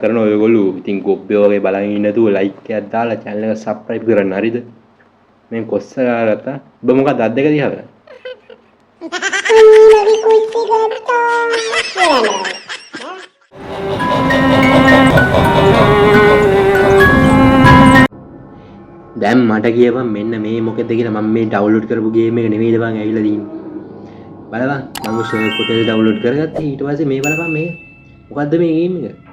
කරන ඔයගොල්ලෝ ඉතින් ගොබ්බේ වගේ බලන් ඉන්න නැතුව ලයික් එකක් දාලා channel එක subscribe කරන්න හරිද මේ කොස්ස ගාලා ඔබ මොකක්ද අත් දෙක දිහා බලන්නේ දැන් මට කියපන් මෙන්න මේ මොකද කියලා මම මේ ඩවුන්ලෝඩ් කරපු ගේම් එක නෙමෙයිද බං ඇවිල්ලා තියෙන්නේ බලපන් මම ෂෙයාර් කොටේ ඩවුන්ලෝඩ් කරගත්තා ඊට පස්සේ මේ බලපන් මේ මොකද්ද මේ ගේම් එක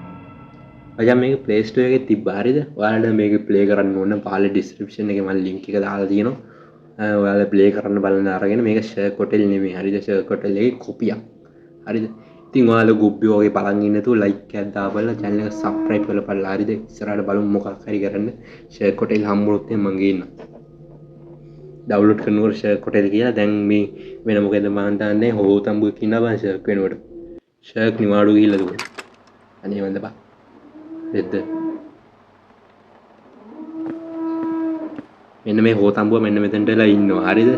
මචං මේක Play Store එකේ තිබ්බා හරිද ඔයාලට මේක ප්ලේ කරන්න ඕන පහළ ඩිස්ක්‍රිප්ෂන් එකේ මම ලින්ක් එක දාලා තියෙනවා ඔයාලා ප්ලේ කරන්න බලන්න අරගෙන මේක ෂෙයාර් කොටේ නෙමෙයි හරිද ෂෙයාර් කොටේ එකේ කොපියක් හරිද ඉතින් ඔයාලා ගුබ්බි වගේ බලන් ඉන්න තු ලයික් එකක් දාපල්ලා channel එක subscribe කරලා බලලා හරිද ඉස්සරහට බලමු මොකක් හරි කරන්න ෂෙයාර් කොටේ හම්බුනොත් මම ගේන්න ඩවුන්ලෝඩ් කරනකොට ෂෙයාර් කොටේ කියලා දැන් මේ වෙන මොකද මම දන්නේ හොතම්බුවක් ඉන්නවා බං ෂෙයාර් වෙනකොට ෂෙයාර් නිවාඩු ගිහිල්ලා දුක අනේ වන්ද බා දෙද්ද මෙන්න මේ හොතම්බුව මෙන්න මෙතනට වෙලා ඉන්නවා හරිද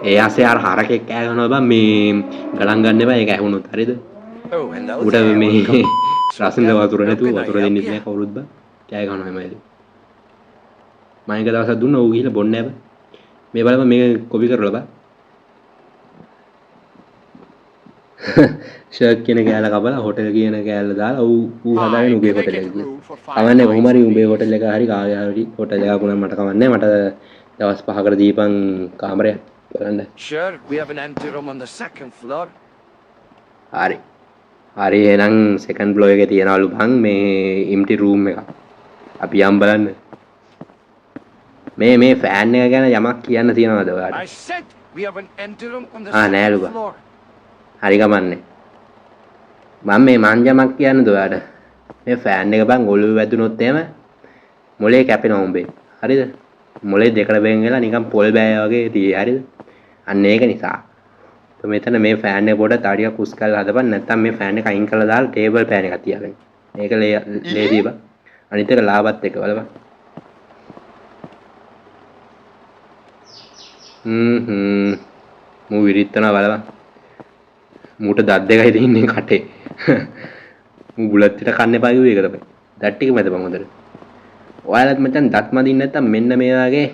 ඒ ආසේ අර හරකෙක් කෑ ගන්නවා බං මේ ගණන් ගන්න එපා ඒක ඇහුනොත් හරිද උඩ මේ රසින්ද වතුර නැතුව වතුර දෙන්නේ නැහැ කවුරුත් බං කෑ ගන්නවා එමයලු මම එක දවසක් දුන්නා ඌ ගිහලා බොන්නේ නැහැ බං මේ බලපන් මේක කොපි කරලා බං ෂර්ට් කියන කෑල්ල කපලා හොටෙල් කියන කෑල්ල දාලා ඌ හදාගෙන උගේ හොටෙල් එක ගියා. කවන්නේ කොහොම හරි උඹේ හොටෙල් එක හරි කාගේ හරි හොටෙල් එකක් වුණා මට කවන්නේ මට දවස් 5කට දීපන් කාමරයක් බලන්න. Sure, we have an empty room on the second floor. හරි. හරි එහෙනම් second floor එකේ තියනවලු බං මේ empty room එක. අපි යම් බලන්න. මේ ෆෑන් එක ගැන යමක් කියන්න තියනවද ඔයාලට? I said we have an empty room on the second floor. හරි ගමන්නේ මම මේ මංජමක් කියන්නද ඔයාට මේ ෆෑන් එක බං ඔළුවේ වැදුනොත් එහෙම මොලේ කැපෙනවා උඹේ හරිද මොලේ දෙකට බෙන් වෙලා නිකන් පොල් බෑ වගේ තියෙයි හරිද අන්න ඒක නිසා මෙතන මේ ෆෑන් එක පොඩ තාඩියක් කුස් කරලා හදපන් නැත්නම් මේ ෆෑන් එක අයින් කරලා දාලා ටේබල් ෆෑන් එකක් තියාගන්න මේක ලේසි බං අනිත් එක ලාභත් එක බලපන් මූ විරිත්තනවා බලපන් මූට දත් දෙකයි දෙන්නේ කටේ මූ බුලත් පිට කන්න එපා කිව්වේ ඒක තමයි දත් ටික මැදපන් හොඳට ඔයාලත් මචං දත් මදින්න නැත්තම් මෙන්න මේ වගේ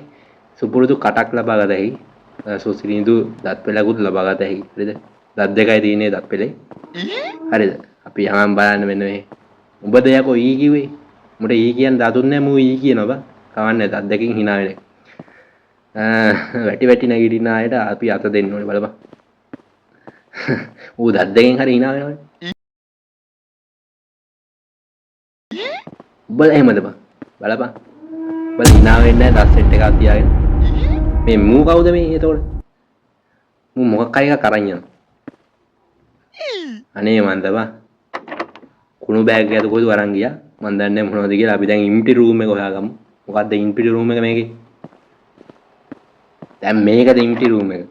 සුපුරුදු කටක් ලබා ගත හැකි සුසිරිඳු දත් පෙළකුත් ලබා ගත හැකි හරිද දත් දෙකයි තියෙන්නේ දත් පෙළේ හරිද අපි යහන් බලන්න මෙන්න මේ උඹද යකෝ ඊ කිව්වේ මුට ඊ කියන්න දතුන් නැහැ මූ ඊ කියනවා බා කවන්නේ දත් දෙකකින් hina වෙන්නේ වැටි නැගිටින අයට අපි අත දෙන්න ඕනේ බලපන් ඌ දත් දෙකෙන් හරි hina වෙනවනේ බල එහෙමද බං බලපන් බල hina වෙන්නේ නැහැ දත් සෙට් එකක් තියාගෙන මේ මූ කවුද මේ එතකොට මූ මොකක් හරි එකක් අරන් යනවා අනේ මන්ද බං කුණු බෑග් එකද කොහෙද අරන් ගියා මන් දන්නේ මොනවද කියලා අපි දැන් ඉම්පි රූම් එක හොයාගමු මොකද්ද ඉම්පි රූම් එක මේකේ දැන් මේකද ඉම්පි රූම් එක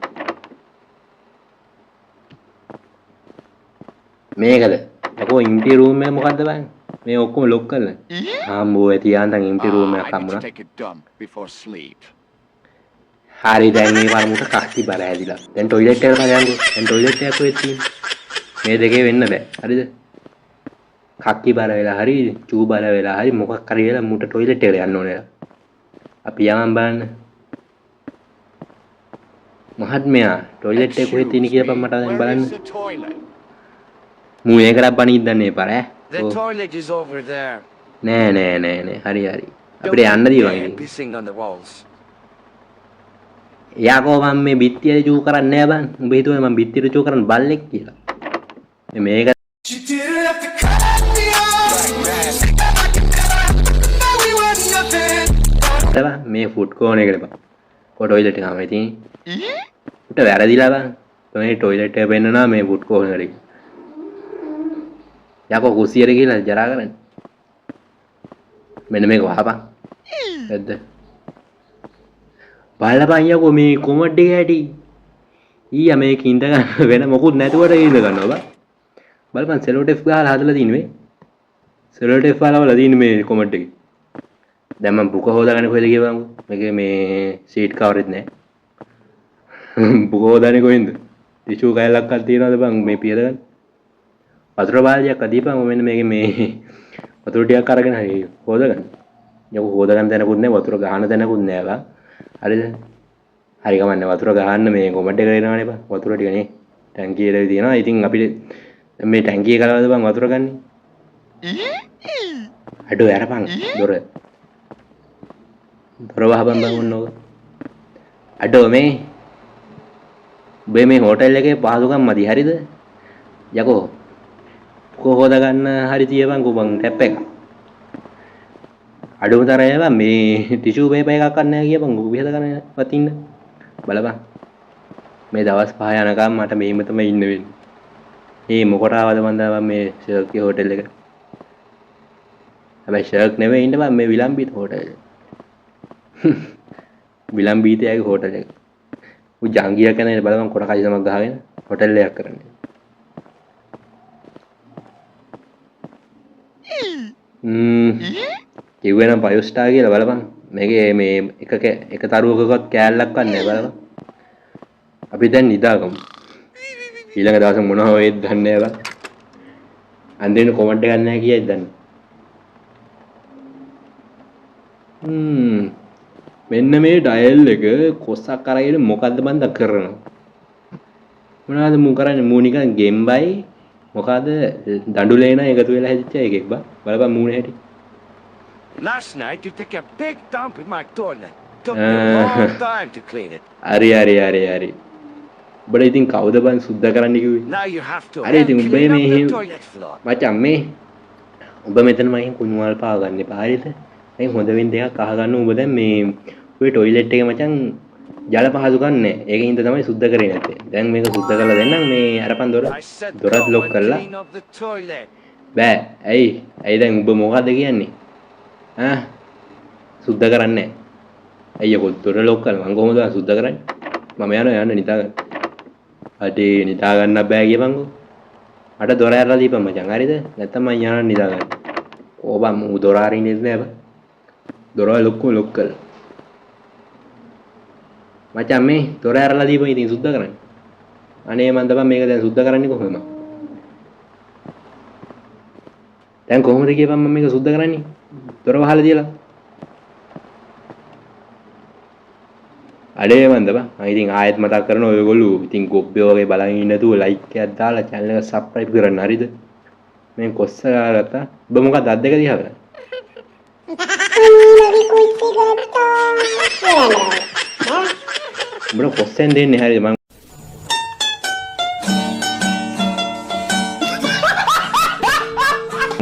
මේකද යකෝ ඉම්ටි රූම් එක මොකද්ද බං මේ ඔක්කොම ලොක් කරලා ආම්බෝ ඇති යාන්තම් ඉම්ටි රූම් එකක් හම්බුණා හරි දැන් මේ වරමුට කක්ටි බර ඇදිලා දැන් টয়ලට් එකට යන්නේ දැන් টয়ලට් එකක් කොහෙද තියෙන්නේ මේ දෙකේ වෙන්න බෑ හරිද කක්ටි බර වෙලා හරි චූ බර වෙලා හරි මොකක් හරි වෙලා මුට টয়ලට් එකට යන්න ඕනේ අපි යමන් බලන්න මහත්මයා টয়ලට් එක කොහෙද තියෙන්නේ කියපන් මට දැන් බලන්න මූ ඒකට බනින්න එපා ඈ The toilet is over there. නෑ හරි අපිට යන්න දීවා Pissing on the walls. යාකෝ මම මේ බිත්තියට චූ කරන්නේ නෑ බං උඹ හිතුවේ මම බිත්තියට චූ කරන්න බල්ලෙක් කියලා මේක මේ ෆුඩ් කෝන් එකට බං කොටොයිලට් එකම ඉතින් උට වැරදිලා බං මේ টয়ලට් එක පෙන්නනවා මේ ෆුඩ් කෝන් එකට යකෝ කුසියට ගිහලා ජරා කරන්න මෙන්න මේක වහපන් ඇද්ද බලපන් යකෝ මේ කොමඩ් එක ඇටි ඊයා මේක ඉඳ ගන්න වෙන මොකුත් නැතුවට ඉඳ ගන්නවා බලපන් සෙලෝ ටේප් ගහලා හදලා තියෙන්නේ මේ සෙලෝ ටේප් වල තියෙන්නේ මේ කොමඩ් එකේ දැන් මම බුක හොදාගන්නේ කොහෙද කියපන් මේකේ මේ සීට් කවරෙත් නැහැ බුක හොදාන්නේ කොහෙන්ද ටිෂු කැලක් අල් තියනවද බං මේ පියද ගන්න වතුර බාල්දියක් අදීපන් මෙන්න මේකේ මේ වතුර ටිකක් අරගෙන හරි හොදගන්න. යකෝ හොදගන්න දැනකුත් නැහැ වතුර ගහන දැනකුත් නැහැ බං. හරිද? හරි ගමන්නේ වතුර ගහන්න මේ කොමඩ් එක එනවනේ බං. වතුර ටික නේ ටැංකියේ තියෙනවා. ඉතින් අපිට මේ ටැංකියේ කලවද බං වතුර ගන්නේ? අඩෝ යරපන් දොර. දොර වහපන් බං ඔන්නෝක. අඩෝ මේ ඔබේ මේ හෝටල් එකේ පහසුකම් මදි හරිද? යකෝ කොහොද ගන්න හරි තියපන් කොබන් ටැප් එක. අඩුම තරය බං මේ ටිෂු පේපර් එකක් ගන්න නැහැ කියපන් විහද ගන්න වතින්න. බලපන්. මේ දවස් 5 යනකම් මට මේම තමයි ඉන්න වෙන්නේ. මේ මොකට ආවද මන් දා මේ ෂර්ක්ගේ හෝටල් එක. හැබැයි ෂර්ක් නෙවෙයි ඉන්න බං මේ විලම්බීත හෝටල් එක. විලම්බීතයාගේ හෝටල් එක. උ ජාංගියා කෙනේ බලපන් කොට කයිසමක් ගහගෙන හෝටල් එකක් කරන්නේ. කිව්වේ නම් 5 ස්ටාර් කියලා බලපන්. මේකේ මේ එක තරුවකවත් කෑල්ලක් නැහැ බලපන්. අපි දැන් නිදාගමු. ඊළඟ දවසේ මොනවා වෙයිද දන්නේ නැහැ බං. අන්තිමට කොමන්ට් එකක් නැහැ කියයිද දන්නේ. මෙන්න මේ ඩයල් එක කොස්සක් අරගෙන මොකද්ද බන්ද කරනවා. මොනවද මු කරන්නේ මූ නිකන් ගෙම්බයි මොකද දඬුලේන එකතු වෙලා හැදිච්ච එකෙක් බලපන් මූණ හැටි. Last night you took a big dump in my toilet. Took me a long time to clean it. හරි. ඔබට ඉතින් කවුද බන් සුද්ධ කරන්න කිව්වේ? Now you have to හරි ඉතින් ඔබ clean up මේ the toilet floor. මචං මේ ඔබ මෙතන මගෙන් කුණුවල් පාව ගන්න එපා හරිද? මේ හොඳ වෙන දෙයක් අහගන්න ඔබ දැන් මේ ඔය টয়ලට් එකේ මචං ජල පහසුකම් නැහැ. ඒකින් හින්දා තමයි සුද්ධ කරේ නැත්තේ. දැන් මේක සුද්ධ කරලා දෙන්නම් මේ අරපන් දොරත් ලොක් කරලා. බෑ. ඇයි දැන් ඔබ මොකද කියන්නේ? සුද්ධ කරන්නේ නැහැ. අයියෝ දොර ලොක් කරලා මම කොහොමද සුද්ධ කරන්නේ? මම යන්න නිදා ගන්න. අඩේ නිදා ගන්න බෑ කියපන්කෝ. අර දොර ඇරලා දීපන් මචං හරිද? නැත්තම් මම යන්න නිදා ගන්න. ඕබම් මු දොර අරින්නේ නැහැ බා. දොර ලොක් කරලා. මචං මේ දොර ඇරලා දීපන් ඉතින් සුද්ධ කරන්න. අනේ මන් තමයි මේක දැන් සුද්ධ කරන්නේ කොහොමද? දැන් කොහොමද කියපන් මම මේක සුද්ධ කරන්නේ? දොර වහලා තියලා. අඩේ මන්ද බං. මම ඉතින් ආයෙත් මතක් කරනවා ඔයගොල්ලෝ ඉතින් ගොබ්බේ වගේ බලන් ඉන්න නැතුව ලයික් එකක් දාලා channel එක subscribe කරන්න හරිද? මම කොස්ස ගත්තා. ඔබ මොකක්ද අත් දෙක දිහා කරන්නේ? උඹට කොස්සෙන් දෙන්නේ හරිද මං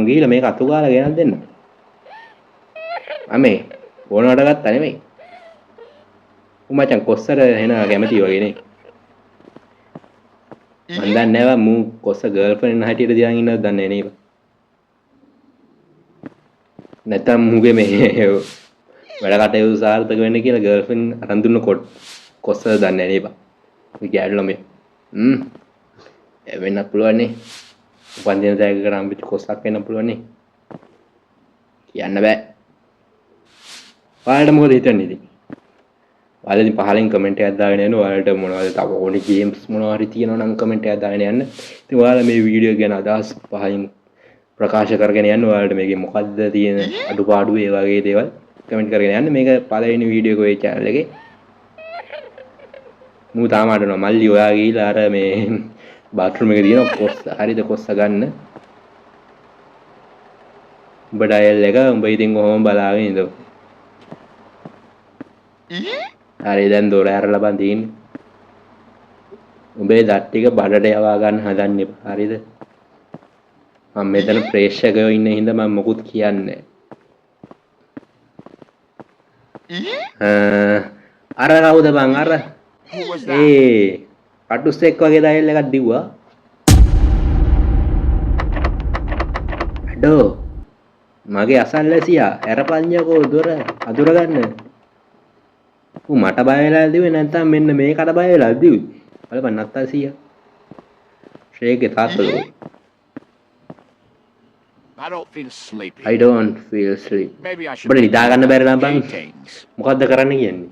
ගිහලා මේක අතු ගාලා ගෙනත් දෙන්න. අමේ ඕනවට ගත්තා නෙමෙයි. මචං කොස්සර එන කැමති වගේ නේ. මන් දන්නේ නැහැ මූ කොස්ස ගර්ල්ෆ්‍රෙන්ඩ් හැටියට දිහාන් ඉන්නවද දන්නේ නැහැ නේ. නැත්තම් මූගේ මේ වැඩ කටයුතු සාර්ථක වෙන්න කියලා ගර්ල්ෆ්‍රෙන්ඩ් අරන් දුන්න කොස්ස දන්නේ නැහැ නේ බා. මේ ගැඩ ළමයි. වෙන්න පුළුවන් නේ. උපන්දින තෑග්ගකට හම්බෙච්ච කොස්සක් වෙන්න පුළුවන් නේ. කියන්න බෑ. ඔයාලට මොකද හිතන්නේ ඉතින්? ඔයාලා ඉතින් පහලින් කමෙන්ට් එකක් දාගෙන යන්න. ඔයාලට මොනවද තව ඕනේ ගේම්ස් මොනවා හරි තියෙනවා නම් කමෙන්ට් එකක් දාගෙන යන්න. ඉතින් ඔයාලා මේ වීඩියෝ ගැන අදහස් පහලින් ප්‍රකාශ කරගෙන යන්න. ඔයාලට මේකේ මොකද්ද තියෙන අඩුපාඩු ඒ වගේ දේවල් කමෙන්ට් කරගෙන යන්න. මේක පළවෙනි වීඩියෝ එක ඔය channel එකේ. මූ තාම අඬනවා මල්ලි ඔයා ගිහිල්ලා අර මේ බාත්රූම් එකේ තියෙන කොස්ස හරිද කොස්ස ගන්න. උඹ ඩයල් එක උඹ ඉතින් කොහොම බලාගෙන ඉඳපු. හරි දැන් දොර ඇරලා බන් තියෙන්නේ. උඹේ දත් ටික බඩට යවා ගන්න හදන්න එපා හරිද? මම මෙතන ප්‍රේක්ෂකයෝ ඉන්න හින්දා මම මොකුත් කියන්නේ නැහැ. අර කවුද බං අර? කටුස්සෙක් වගේ ඩයල් එකක් දිව්වා. අඩෝ මගේ අසල්වැසියා ඇරපන්යකෝ දොර අදුර ගන්න. ඌ මට බය වෙලා දිව්වේ නැත්නම් මෙන්න මේකට බය වෙලා දිව්වේ. බලපන් නත්තල් සීයා. ශ්‍රේගේ තාත්තලෝ. I don't feel sleepy. I don't feel sleep. Maybe I should. බඩ නිදා ගන්න බැරි නම් බං. මොකද්ද කරන්න කියන්නේ?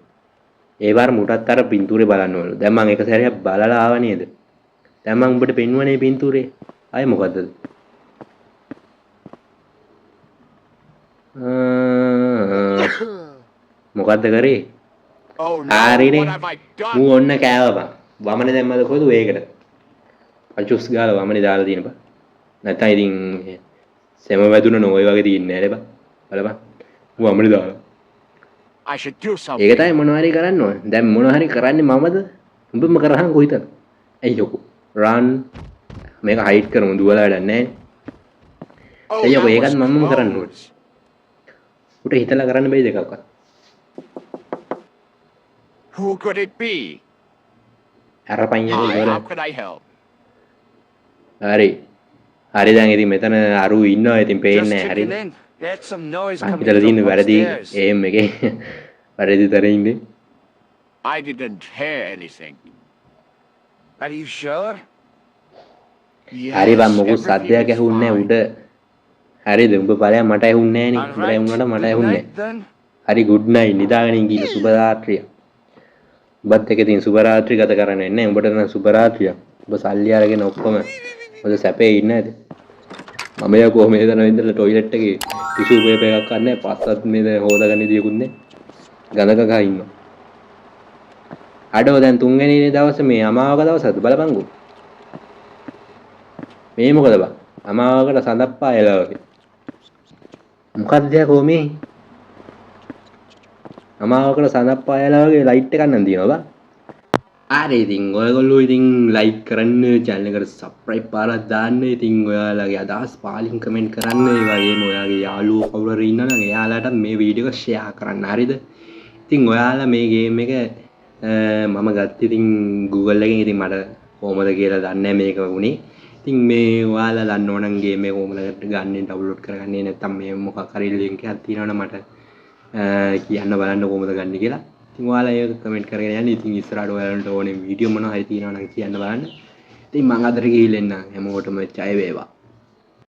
ඒ වාර මුටත් අර පින්තූරේ බලන්න ඕන. දැන් මම එක සැරයක් බලලා ආවා නේද? දැන් මම උඹට පෙන්වන්නේ පින්තූරේ. ආයේ මොකද්ද? මොකද්ද කරේ? Oh no, හරිනේ. what have I done? මූ ඔන්න කෑවා බං. වමනේ දැම්මද කොහොද ඒකට? පචුස් ගාලා වමනේ දාලා තියෙන බං. නැත්නම් ඉතින් සෙම වැදුන නෝ ඔය වගේ තියන්නේ නෑනේ බං. බලපන්. මූ වමනේ දාලා. I should do ඒක something. තමයි මොනවා හරි කරන්න ඕන. දැන් මොනවා හරි කරන්නේ මමද? උඹම කරහන් කොහිතද? ඇයි යකෝ. run මේක හයිඩ් කරමු දුවලා වැඩක් නැහැ. Oh, ඇයි යකෝ that ඒකත් was මමම කරන්න ඕන. close. උට හිතලා කරන්න බැයිද එකක්වත්? Who could it be? අරපන් යකෝ Hi, ඉවරයි. how could I help? හරි. හරි දැන් ඉතින් මෙතන අරු ඉන්නවා ඉතින් Just පේන්නේ නැහැ checking හරිද? in. There's some noise මං coming හිතලා තියෙන from වැරදි upstairs. එහෙම එකේ වැරදි තරේ ඉන්නේ. I didn't hear anything. Are you sure? හරි බං මොකද සද්දයක් ඇහුන්නේ නැහැ උඩ. හරිද? උඹ බලයන් මට ඇහුන්නේ නැහැ නේ. උඹට ඇහුණාට මට ඇහුන්නේ නැහැ. හරි good night නිදාගෙන ඉන්න කියලා සුබ රාත්‍රිය. උඹත් එක ඉතින් සුබ රාත්‍රී ගත කරන්නේ නැහැ. උඹට නම් සුබ රාත්‍රිය. උඹ සල්ලි අරගෙන ඔක්කොම මොකද සැපේ ඉන්නේ නැද? මම යකෝ මේ දන ඉඳලා টয়ලට් එකේ ටිෂු පේපර් එකක් ගන්න පස්සත් මේ හොදාගන්න දියකුත් නැහැ. ගඳක ගහ ඉන්නවා. අඩෝ දැන් තුන්වෙනි දවසේ මේ අමාවක දවසද බලපංගෝ. මේ මොකද බං? අමාවකට සඳප්පා එලා වගේ. මොකක්ද යකෝ මේ? අමාවකට සඳප්පා එලා වගේ ලයිට් එකක් නම් දිනනවා බං. හරි ඉතින් ඔයගොල්ලෝ ඉතින් ලයික් කරන්න channel එකට subscribe පාරක් දාන්න. ඉතින් ඔයාලගේ අදහස් පාලින් කමෙන්ට් කරන්න. ඒ වගේම ඔයාගේ යාළුවෝ කවුරු හරි ඉන්නවා නම් එයාලට මේ වීඩියෝ එක share කරන්න. හරිද? ඉතින් ඔයාලා මේ ගේම් එක මම ගත්තේ ඉතින් Google එකෙන්. ඉතින් මට කොහොමද කියලා දන්නේ නැහැ මේක වුණේ. ඉතින් මේ ඔයාලා දන්න ඕනම් ගේම් එක කොහොමද ගන්න ඩවුන්ලෝඩ් කරගන්නේ නැත්නම් මේ මොකක් හරි link එකක් තියෙනවනම් මට කියන්න බලන්න කොහොමද ගන්න කියලා. ඉතින් ඔයාලා ඒක කමෙන්ට් කරගෙන යන්න. ඉතින් ඉස්සරහට ඔයාලන්ට ඕනේ වීඩියෝ මොනවා හරි තියෙනවා නම් කියන්න බලන්න. ඉතින් මම අදට ගිහින් එන්න. හැමෝටම ජය වේවා.